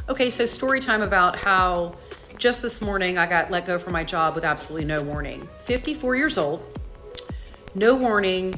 Okay, so story time about how just this morning I got let go from my job with absolutely no warning. 54 years old, no warning,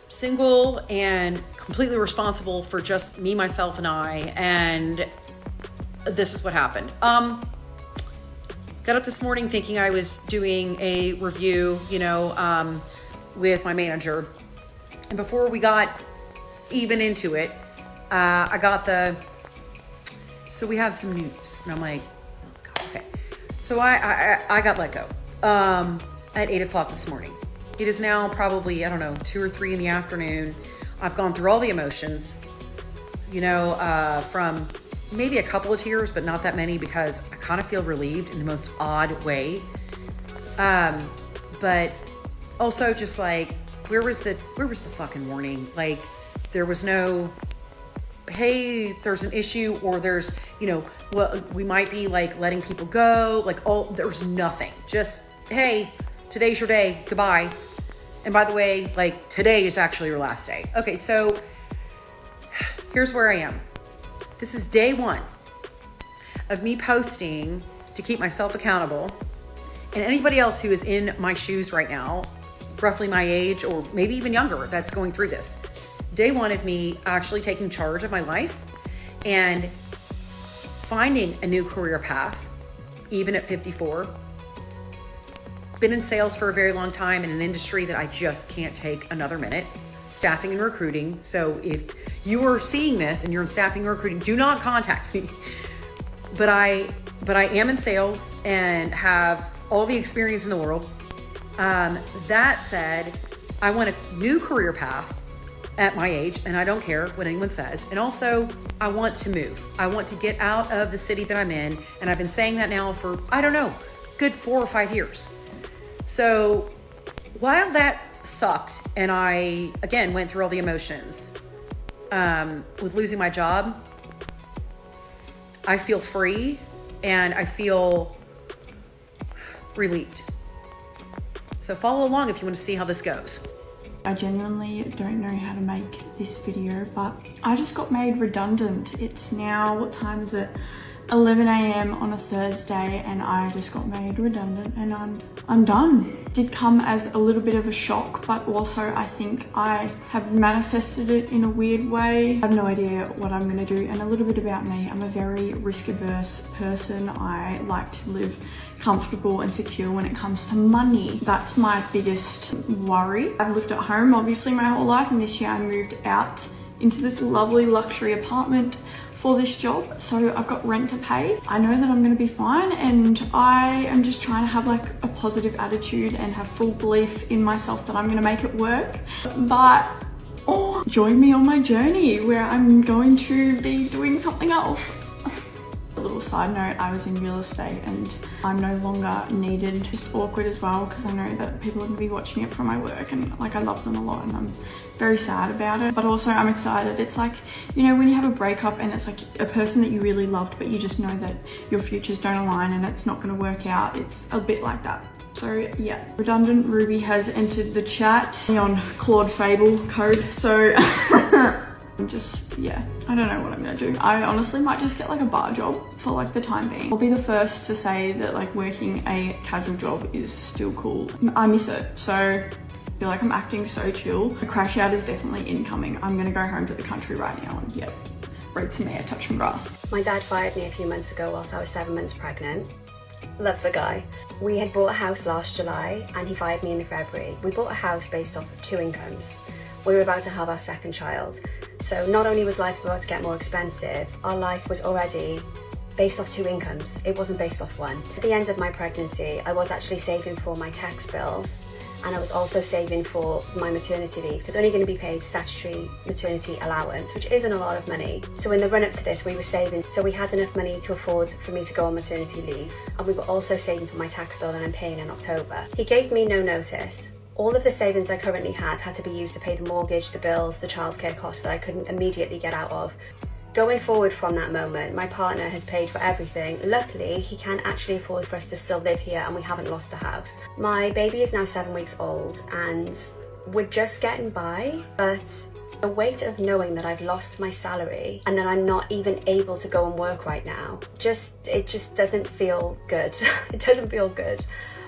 single and completely responsible for just me, myself, and I. And this is what happened. Got up this morning thinking I was doing a review, with my manager. And before we got even into it, I got so we have some news. And I'm like, oh God, okay. So I got let go at 8 o'clock this morning. It is now probably, 2 or 3 in the afternoon. I've gone through all the emotions, from maybe a couple of tears, but not that many because I kind of feel relieved in the most odd way. But also just like, where was the fucking warning? Like, there was no, hey, there's an issue, or there's, well, we might be like letting people go. Like, there's nothing. Just, hey, today's your day. Goodbye. And by the way, like, today is actually your last day. Okay, so here's where I am. This is day 1 of me posting to keep myself accountable, and anybody else who is in my shoes right now, roughly my age or maybe even younger, that's going through this. Day 1 of me actually taking charge of my life and finding a new career path, even at 54. Been in sales for a very long time in an industry that I just can't take another minute. Staffing and recruiting. So if you are seeing this and you're in staffing and recruiting, do not contact me. But I am in sales and have all the experience in the world. That said, I want a new career path at my age, and I don't care what anyone says. And also, I want to move. I want to get out of the city that I'm in, and I've been saying that now for, good 4 or 5 years. So while that sucked, and I, again, went through all the emotions with losing my job, I feel free and I feel relieved. So follow along if you want to see how this goes. I genuinely don't know how to make this video, but I just got made redundant. It's now, what time is it? 11 a.m. on a Thursday, and I just got made redundant, and I'm done. It did come as a little bit of a shock, but also I think I have manifested it in a weird way. I have no idea what I'm gonna do. And a little bit about me, I'm a very risk-averse person. I like to live comfortable and secure when it comes to money. That's my biggest worry. I've lived at home obviously my whole life, and this year I moved out into this lovely luxury apartment for this job, so I've got rent to pay. I know that I'm gonna be fine, and I am just trying to have like a positive attitude and have full belief in myself that I'm gonna make it work. But join me on my journey where I'm going to be doing something else. A little side note, I was in real estate and I'm no longer needed. Just awkward as well, because I know that people are gonna be watching it from my work, and like I love them a lot, and I'm very sad about it, but also I'm excited. It's like, when you have a breakup and it's like a person that you really loved, but you just know that your futures don't align and it's not going to work out. It's a bit like that. So yeah, redundant Ruby has entered the chat on Claude Fable code. So I'm just, I don't know what I'm gonna do. I honestly might just get like a bar job for like the time being. I'll be the first to say that like working a casual job is still cool. I miss it. So I feel like I'm acting so chill. A crash out is definitely incoming. I'm gonna go home to the country right now and breathe some air, touch some grass. My dad fired me a few months ago whilst I was 7 months pregnant. Love the guy. We had bought a house last July and he fired me in February. We bought a house based off of 2 incomes. We were about to have our second child. So not only was life about to get more expensive, our life was already based off 2 incomes. It wasn't based off 1. At the end of my pregnancy, I was actually saving for my tax bills, and I was also saving for my maternity leave, because only going to be paid statutory maternity allowance, which isn't a lot of money. So in the run up to this, we were saving, so we had enough money to afford for me to go on maternity leave, and we were also saving for my tax bill that I'm paying in October. He gave me no notice. All of the savings I currently had to be used to pay the mortgage, the bills, the childcare costs that I couldn't immediately get out of. Going forward from that moment, my partner has paid for everything. Luckily, he can actually afford for us to still live here, and we haven't lost the house. My baby is now 7 weeks old and we're just getting by, but The weight of knowing that I've lost my salary and that I'm not even able to go and work right now, it just doesn't feel good. It doesn't feel good.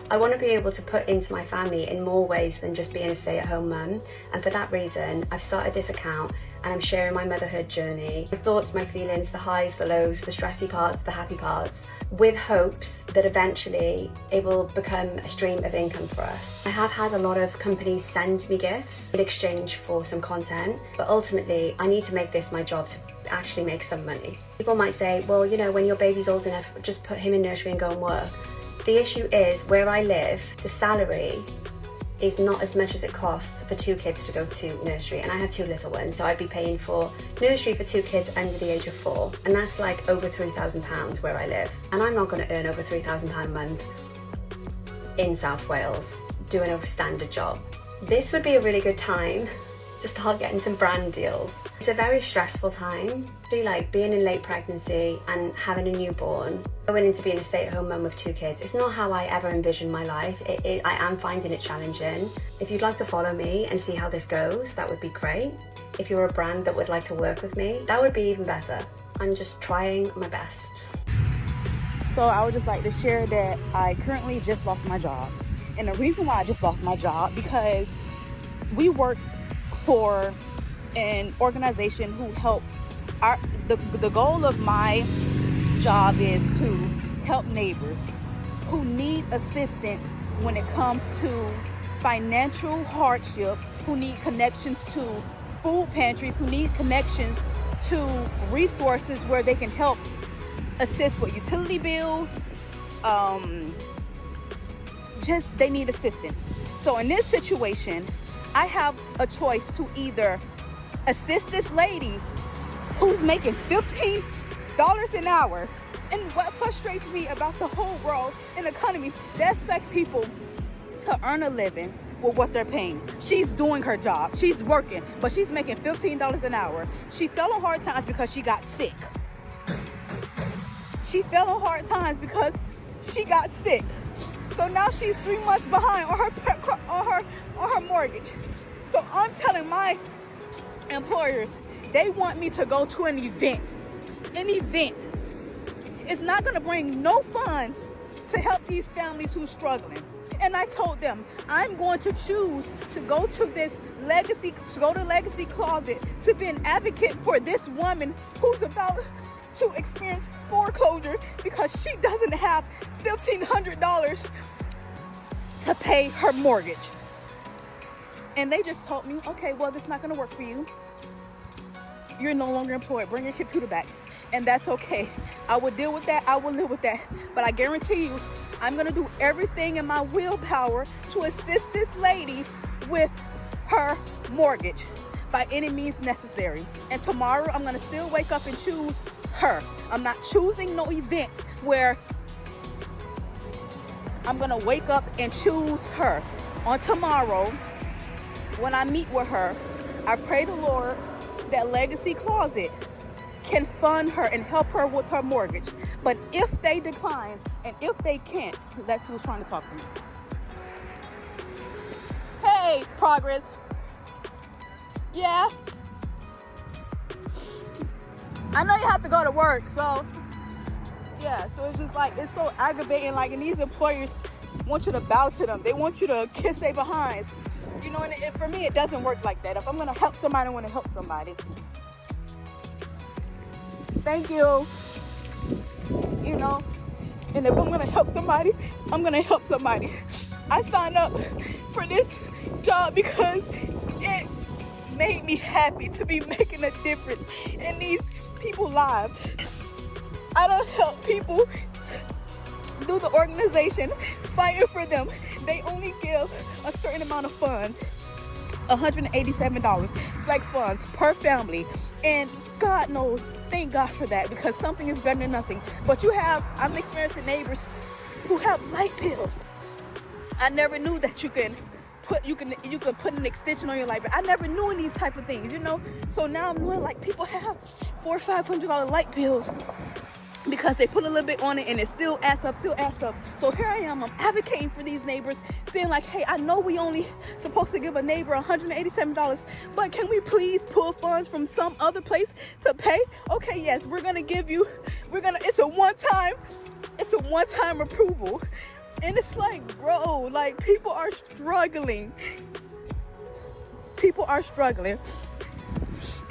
I want to be able to put into my family in more ways than just being a stay-at-home mum, and for that reason I've started this account and I'm sharing my motherhood journey, my thoughts, my feelings, the highs, the lows, the stressy parts, the happy parts, with hopes that eventually it will become a stream of income for us. I have had a lot of companies send me gifts in exchange for some content, but ultimately I need to make this my job to actually make some money. People might say, well, you know, when your baby's old enough, just put him in nursery and go and work. The issue is, where I live, the salary is not as much as it costs for 2 kids to go to nursery, and I have 2 little ones, so I'd be paying for nursery for 2 kids under the age of 4, and that's like over £3,000 where I live, and I'm not going to earn over £3,000 a month in South Wales doing a standard job. This would be a really good time to start getting some brand deals. It's a very stressful time, like being in late pregnancy and having a newborn, going into being a stay-at-home mum of 2 kids. It's not how I ever envisioned my life. I am finding it challenging. If you'd like to follow me and see how this goes, that would be great. If you're a brand that would like to work with me, that would be even better. I'm just trying my best. So I would just like to share that I currently just lost my job. And the reason why I just lost my job, because we work for an organization who help the goal of my job is to help neighbors who need assistance when it comes to financial hardship, who need connections to food pantries, who need connections to resources where they can help assist with utility bills. Just they need assistance. So in this situation, I have a choice to either assist this lady who's making $15 an hour. And what frustrates me about the whole world and economy, they expect people to earn a living with what they're paying. She's doing her job, she's working, but she's making $15 an hour. She fell on hard times because she got sick. She fell on hard times because she got sick. So now she's 3 months behind on her mortgage. So I'm telling my employers, they want me to go to an event. An event. It's not going to bring no funds to help these families who's struggling. And I told them, I'm going to choose to go to Legacy Closet to be an advocate for this woman who's about to experience foreclosure because she doesn't have $1,500 to pay her mortgage. And they just told me, okay, well, this is not going to work for you. You're no longer employed. Bring your computer back. And that's okay. I will deal with that. I will live with that. But I guarantee you, I'm going to do everything in my willpower to assist this lady with her mortgage by any means necessary. And tomorrow, I'm going to still wake up and choose her. I'm not choosing no event where I'm going to wake up and choose her. On tomorrow, when I meet with her, I pray the Lord that Legacy Closet can fund her and help her with her mortgage. But if they decline and if they can't, that's who's trying to talk to me. Hey, Progress. Yeah. I know you have to go to work, so yeah, so it's just like, it's so aggravating, like, and these employers want you to bow to them. They want you to kiss their behinds. You know, and for me, it doesn't work like that. If I'm going to help somebody, I want to help somebody. Thank you. You know, and if I'm going to help somebody, I'm going to help somebody. I signed up for this job because it made me happy to be making a difference in these people's lives. I don't help people through the organization fighting for them. They only give a certain amount of funds, $187 flex funds per family, and God knows, thank God for that, because something is better than nothing. But I'm experiencing neighbors who have light bills. I never knew that you can put an extension on your light bill. I never knew these type of things, you know. So now I'm knowing, like, people have $400 or $500 light bills because they put a little bit on it and it still adds up. So here I am, I'm advocating for these neighbors, saying like, hey, I know we only supposed to give a neighbor $187, but can we please pull funds from some other place to pay? Okay, yes, it's a one-time approval. And it's like, bro, like people are struggling.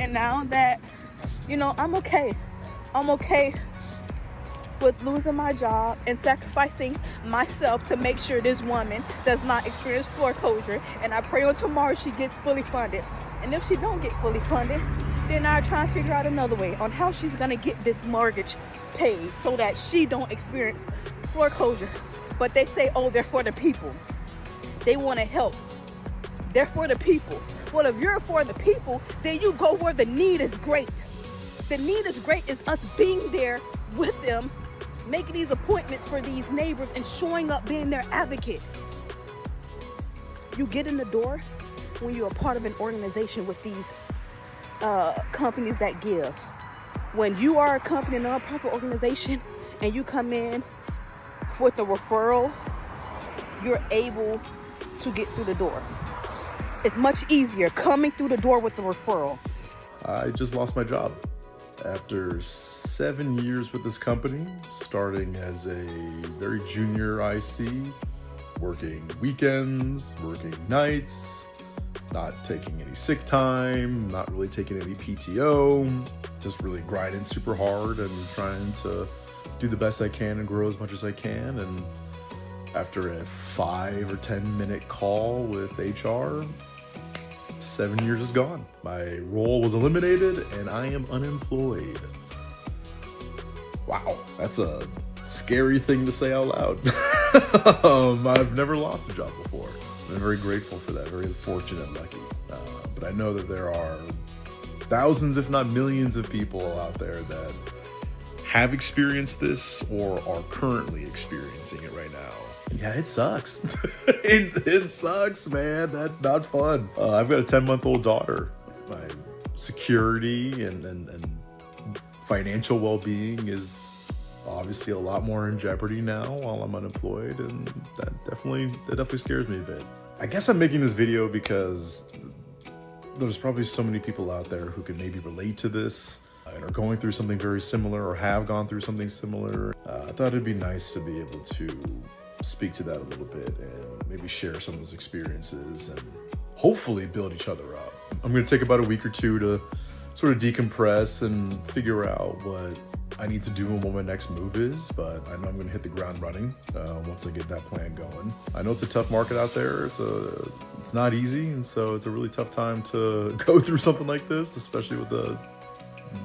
And now that, I'm okay with losing my job and sacrificing myself to make sure this woman does not experience foreclosure. And I pray on tomorrow she gets fully funded. And if she don't get fully funded, then I try and figure out another way on how she's gonna get this mortgage paid so that she don't experience foreclosure. But they say, oh, they're for the people. They want to help. They're for the people. Well, if you're for the people, then you go where the need is great. The need is great is us being there with them, making these appointments for these neighbors and showing up being their advocate. You get in the door when you're a part of an organization with these companies that give. When you are a company, a nonprofit organization, and you come in with a referral, you're able to get through the door. It's much easier coming through the door with the referral. I just lost my job after 7 years with this company, starting as a very junior IC, working weekends, working nights, not taking any sick time, not really taking any PTO, just really grinding super hard and trying to do the best I can and grow as much as I can. And after a 5 or 10 minute call with HR, 7 years is gone. My role was eliminated and I am unemployed. Wow, that's a scary thing to say out loud. I've never lost a job before. I'm very grateful for that, very fortunate and lucky. But I know that there are thousands, if not millions of people out there that have experienced this or are currently experiencing it right now. Yeah, it sucks. it sucks, man. That's not fun. I've got a 10-month-old daughter. My security and financial well-being is obviously a lot more in jeopardy now while I'm unemployed, and that definitely scares me a bit. I guess I'm making this video because there's probably so many people out there who can maybe relate to this and are going through something very similar or have gone through something similar. I thought it'd be nice to be able to speak to that a little bit and maybe share some of those experiences and hopefully build each other up. I'm going to take about a week or two to sort of decompress and figure out what I need to do and what my next move is, but I know I'm going to hit the ground running once I get that plan going. I know it's a tough market out there. It's not easy, and so it's a really tough time to go through something like this, especially with a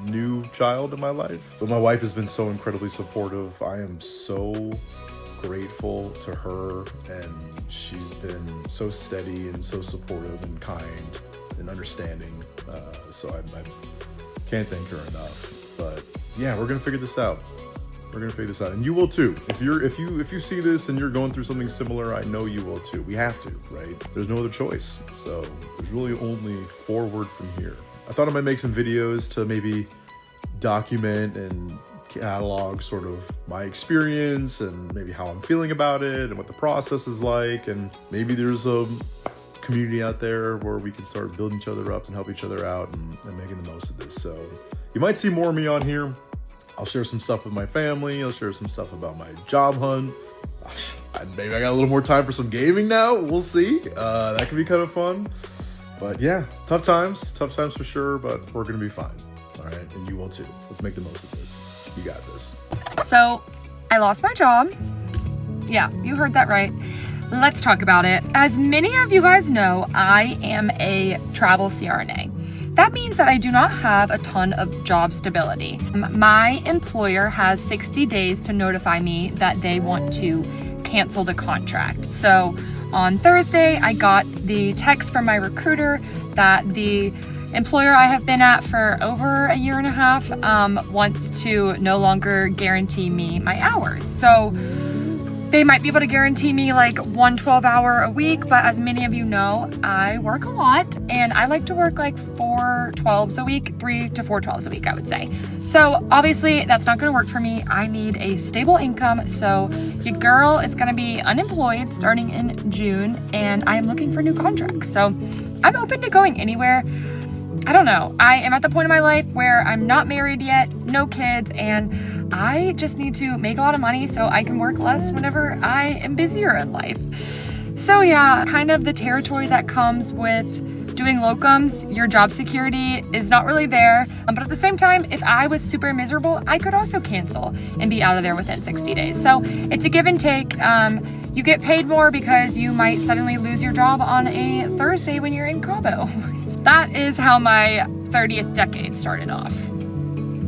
new child in my life. But my wife has been so incredibly supportive. I am so grateful to her, and she's been so steady and so supportive and kind and understanding. So I can't thank her enough. But yeah, we're gonna figure this out. And you will too. If you see this and you're going through something similar, I know you will too. We have to, right? There's no other choice. So there's really only forward from here. I thought I might make some videos to maybe document and catalog sort of my experience and maybe how I'm feeling about it and what the process is like, and maybe there's a community out there where we can start building each other up and help each other out and making the most of this. So you might see more of me on here. I'll share some stuff with my family. I'll share some stuff about my job hunt. Maybe I got a little more time for some gaming now. We'll see. That could be kind of fun. But yeah, tough times for sure, but we're gonna be fine. All right, and you will too. Let's make the most of this. You got this. So I lost my job. Yeah, you heard that right. Let's talk about it. As many of you guys know, I am a travel CRNA. That means that I do not have a ton of job stability. My employer has 60 days to notify me that they want to cancel the contract. So on Thursday, I got the text from my recruiter that the employer I have been at for over a year and a half wants to no longer guarantee me my hours. So They might be able to guarantee me like 1 12-hour a week, but as many of you know, I work a lot and I like to work like 4 12s a week, 3 to 4 12s a week, I would say. So obviously that's not gonna work for me. I need a stable income. So your girl is gonna be unemployed starting in June and I am looking for new contracts. So I'm open to going anywhere. I don't know. I am at the point in my life where I'm not married yet, no kids, and I just need to make a lot of money so I can work less whenever I am busier in life. So yeah, kind of the territory that comes with doing locums, your job security is not really there. But at the same time, if I was super miserable, I could also cancel and be out of there within 60 days. So it's a give and take. You get paid more because you might suddenly lose your job on a Thursday when you're in Cabo. That is how my 30th decade started off.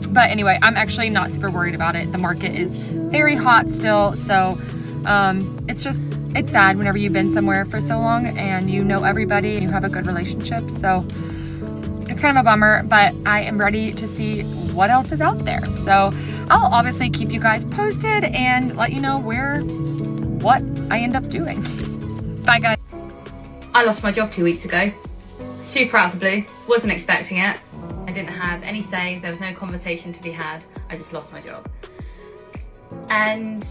But anyway, I'm actually not super worried about it. The market is very hot still. So it's sad whenever you've been somewhere for so long and you know everybody and you have a good relationship. So it's kind of a bummer, but I am ready to see what else is out there. So I'll obviously keep you guys posted and let you know what I end up doing. Bye guys. I lost my job 2 weeks ago. Super out of the blue, wasn't expecting it. I didn't have any say, there was no conversation to be had. I just lost my job. And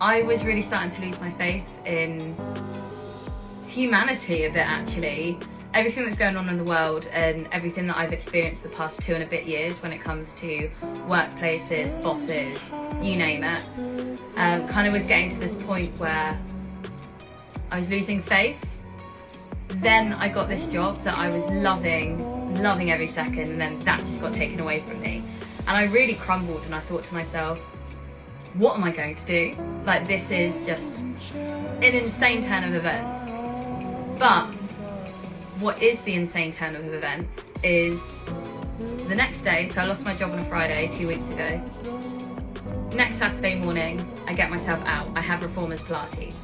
I was really starting to lose my faith in humanity a bit actually. Everything that's going on in the world and everything that I've experienced the past 2 and a bit years when it comes to workplaces, bosses, you name it, kind of was getting to this point where I was losing faith. Then I got this job that I was loving every second, and then that just got taken away from me. And I really crumbled and I thought to myself, what am I going to do? Like, this is just an insane turn of events. But what is the insane turn of events is the next day, so I lost my job on a Friday 2 weeks ago. Next Saturday morning, I get myself out. I have Reformers Pilates.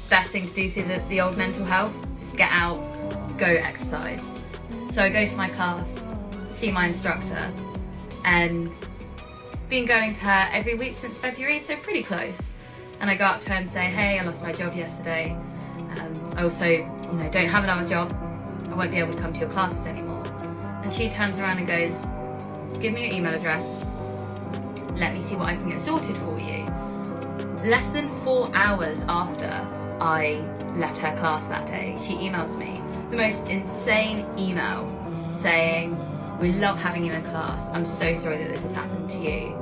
Best thing to do for the old mental health, get out, go exercise. So I go to my class, see my instructor, and been going to her every week since February, so pretty close. And I go up to her and say, hey, I lost my job yesterday. I also, don't have another job. I won't be able to come to your classes anymore. And she turns around and goes, give me your email address. Let me see what I can get sorted for you. Less than 4 hours after I left her class that day, she emails me the most insane email saying, we love having you in class. I'm so sorry that this has happened to you.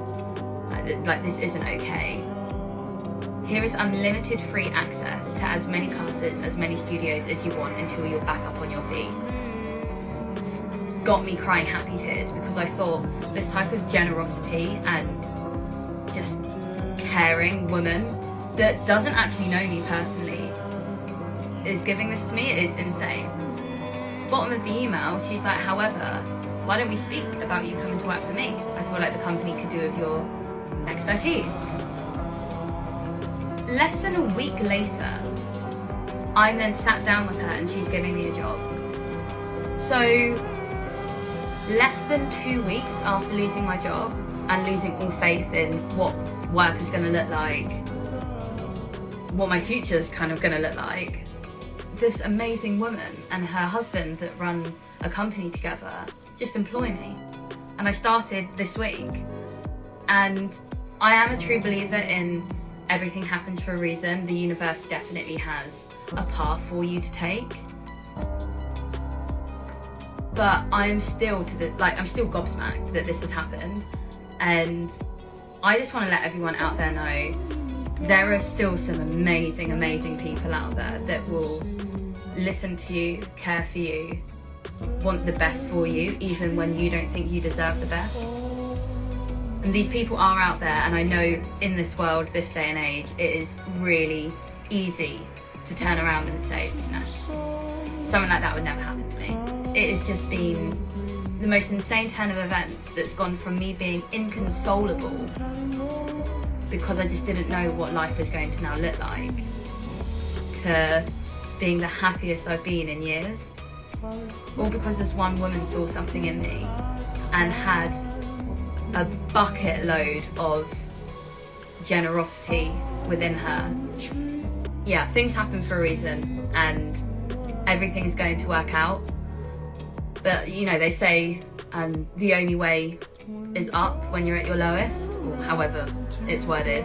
Like this isn't okay. Here is unlimited free access to as many classes, as many studios as you want until you're back up on your feet. Got me crying happy tears because I thought this type of generosity and just caring woman that doesn't actually know me personally is giving this to me. It is insane. Bottom of the email, she's like, however, why don't we speak about you coming to work for me? I feel like the company could do with your expertise. Less than a week later, I'm then sat down with her and she's giving me a job. So less than 2 weeks after losing my job and losing all faith in what work is going to look like, what my future is kind of going to look like, this amazing woman and her husband that run a company together just employ me. And I started this week. And I am a true believer in everything happens for a reason. The universe definitely has a path for you to take. But I'm still I'm still gobsmacked that this has happened. And I just want to let everyone out there know there are still some amazing, amazing people out there that will listen to you, care for you, want the best for you, even when you don't think you deserve the best. And these people are out there, and I know in this world, this day and age, it is really easy to turn around and say, no, something like that would never happen to me. It has just been the most insane turn of events that's gone from me being inconsolable because I just didn't know what life was going to now look like, to being the happiest I've been in years. All because this one woman saw something in me and had a bucket load of generosity within her. Yeah, things happen for a reason, and everything's going to work out. But you know, they say the only way is up when you're at your lowest, or however it's worded.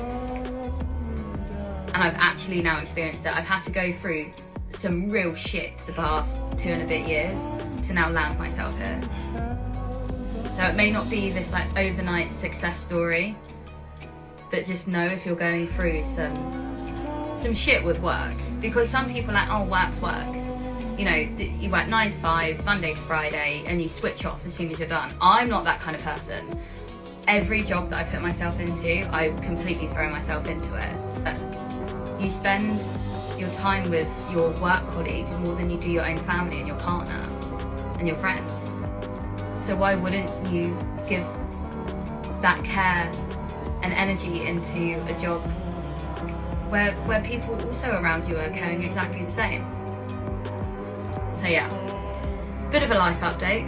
And I've actually now experienced it. I've had to go through some real shit the past 2 and a bit years to now land myself here. So it may not be this like overnight success story, but just know if you're going through some shit with work, because some people are like, oh, work's work. You know, you work 9 to 5, Monday to Friday, and you switch off as soon as you're done. I'm not that kind of person. Every job that I put myself into, I completely throw myself into it. You spend your time with your work colleagues more than you do your own family and your partner and your friends. So why wouldn't you give that care and energy into a job where people also around you are caring exactly the same? So yeah, bit of a life update.